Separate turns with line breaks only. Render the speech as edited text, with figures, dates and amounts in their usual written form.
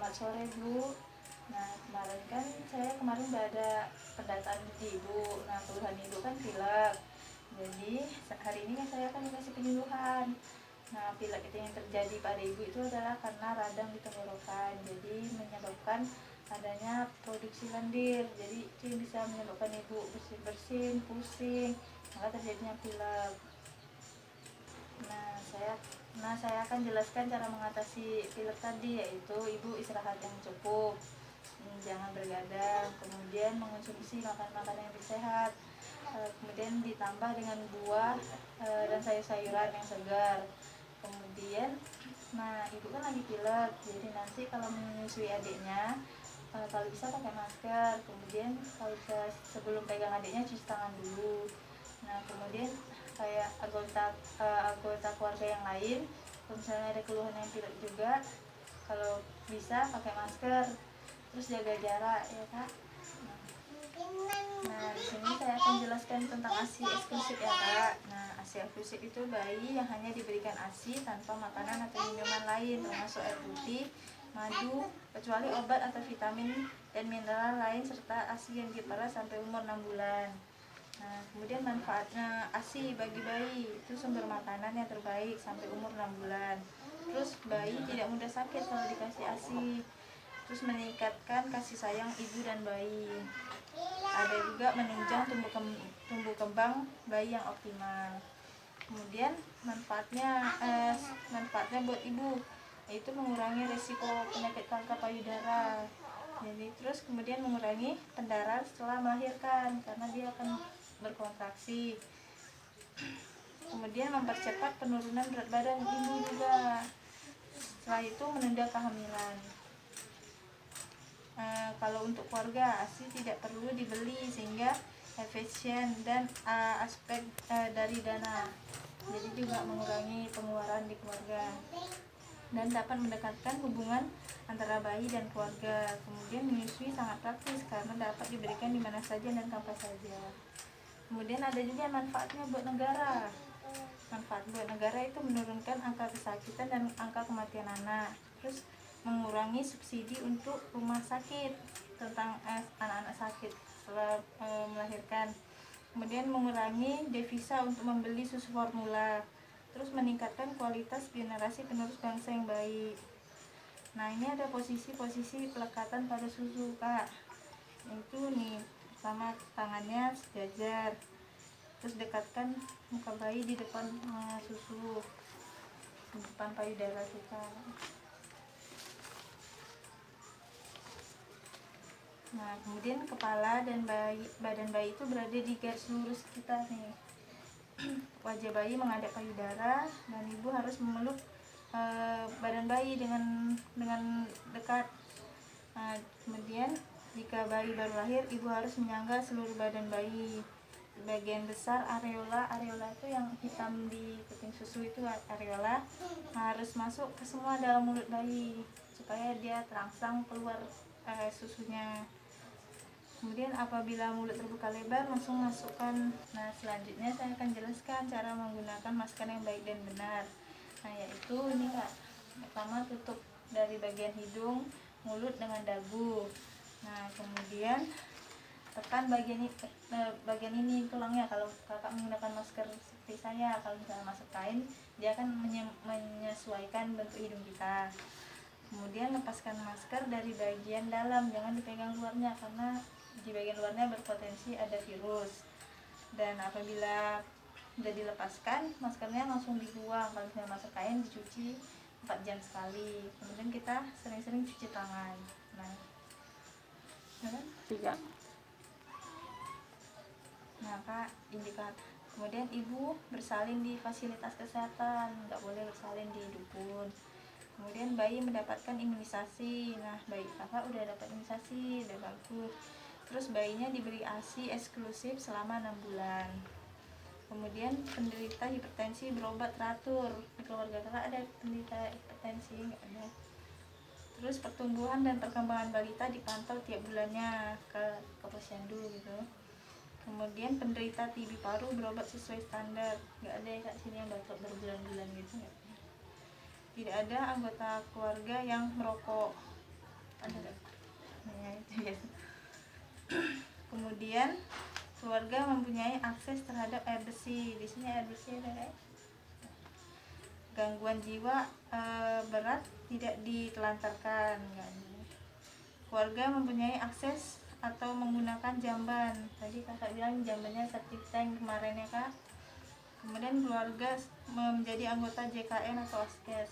Selamat sore Bu. Nah kemarin kan saya udah ada pendataan di Ibu. Nah keluhan Ibu kan pilek. Jadi hari ini kan saya akan dikasih penyuluhan. Nah pilek itu yang terjadi pada Ibu itu adalah karena radang di tenggorokan. Jadi menyebabkan adanya produksi lendir. Jadi itu yang bisa menyebabkan Ibu bersin-bersin, pusing, maka terjadinya pilek. Nah, saya akan jelaskan cara mengatasi pilek tadi, yaitu Ibu istirahat yang cukup, jangan bergadang, kemudian mengonsumsi makanan-makanan yang sehat, kemudian ditambah dengan buah dan sayur-sayuran yang segar. Kemudian, nah Ibu kan lagi pilek, jadi nanti kalau menyusui adiknya, kalau bisa pakai masker. Kemudian kalau bisa sebelum pegang adiknya cuci tangan dulu. Nah kemudian kayak anggota keluarga yang lain, kalau misalnya ada keluhan yang pilek juga, kalau bisa pakai masker, terus jaga jarak ya Kak. Nah di sini saya akan jelaskan tentang ASI eksklusif ya Kak. Nah ASI eksklusif itu bayi yang hanya diberikan ASI tanpa makanan atau minuman lain, termasuk air putih, madu, kecuali obat atau vitamin dan mineral lain, serta ASI yang diperas sampai umur 6 bulan. Nah, kemudian manfaatnya ASI bagi bayi, itu sumber makanan yang terbaik sampai umur 6 bulan. Terus bayi tidak mudah sakit kalau dikasih ASI. Terus meningkatkan kasih sayang ibu dan bayi. Ada juga menunjang tumbuh kembang bayi yang optimal. Kemudian manfaatnya buat ibu, yaitu mengurangi resiko penyakit kanker payudara. Jadi terus kemudian mengurangi pendarahan setelah melahirkan karena dia akan berkontraksi. Kemudian mempercepat penurunan berat badan ibu juga. Setelah itu menunda kehamilan. Kalau untuk keluarga ASI tidak perlu dibeli sehingga efisien dan aspek dari dana. Jadi juga mengurangi pengeluaran di keluarga dan dapat mendekatkan hubungan antara bayi dan keluarga. Kemudian menyusui sangat praktis karena dapat diberikan di mana saja dan kapan saja. Kemudian ada juga manfaatnya buat negara. Manfaat buat negara itu menurunkan angka kesakitan dan angka kematian anak. Terus mengurangi subsidi untuk rumah sakit tentang anak-anak sakit setelah melahirkan. Kemudian mengurangi devisa untuk membeli susu formula. Terus meningkatkan kualitas generasi penerus bangsa yang baik. Nah ini ada posisi-posisi pelekatan pada susu Kak. Itu nih, pertama tangannya sejajar, terus dekatkan muka bayi di depan susu, di depan payudara kita. Nah kemudian kepala dan badan bayi itu berada di garis lurus kita nih. Wajah bayi menghadap payudara dan ibu harus memeluk badan bayi dengan dekat. Nah, kemudian jika bayi baru lahir, ibu harus menyangga seluruh badan bayi. Bagian besar areola itu yang hitam di kuping susu, itu areola harus masuk ke semua dalam mulut bayi supaya dia terangsang keluar susunya. Kemudian apabila mulut terbuka lebar, langsung masukkan. Nah selanjutnya saya akan jelaskan cara menggunakan masker yang baik dan benar. Nah yaitu ini Kak, pertama tutup dari bagian hidung, mulut dengan dagu. Nah kemudian tekan bagian ini tulangnya. Kalau kakak menggunakan masker seperti saya, kalau misalnya masker kain, dia akan menyesuaikan bentuk hidung kita. Kemudian lepaskan masker dari bagian dalam, jangan dipegang luarnya karena di bagian luarnya berpotensi ada virus. Dan apabila sudah dilepaskan, maskernya langsung dibuang. Kalau misalnya masker kain dicuci 4 jam sekali. Kemudian kita sering-sering cuci tangan. Nah,
Tiga.
Nah Kak, indikator. Kemudian ibu bersalin di fasilitas kesehatan, nggak boleh bersalin di dukun. Kemudian bayi mendapatkan imunisasi. Nah bayi kakak udah dapat imunisasi, udah bagus. Terus bayinya diberi ASI eksklusif selama 6 bulan. Kemudian penderita hipertensi berobat teratur. Di keluarga kakak ada penderita hipertensi? Nggak ada. Terus pertumbuhan dan perkembangan balita dipantau tiap bulannya ke posyandu gitu. Kemudian penderita TB paru berobat sesuai standar. Nggak ada ya Kak sini yang batuk berbulan-bulan gitu. Tidak ada anggota keluarga yang merokok. Kemudian keluarga mempunyai akses terhadap air bersih. Di sini air bersih ada. Gangguan jiwa berat tidak ditelantarkan. Keluarga mempunyai akses atau menggunakan jamban. Tadi kakak bilang jambannya septic tank kemarin ya kak. Kemudian keluarga menjadi anggota JKN atau ASKES.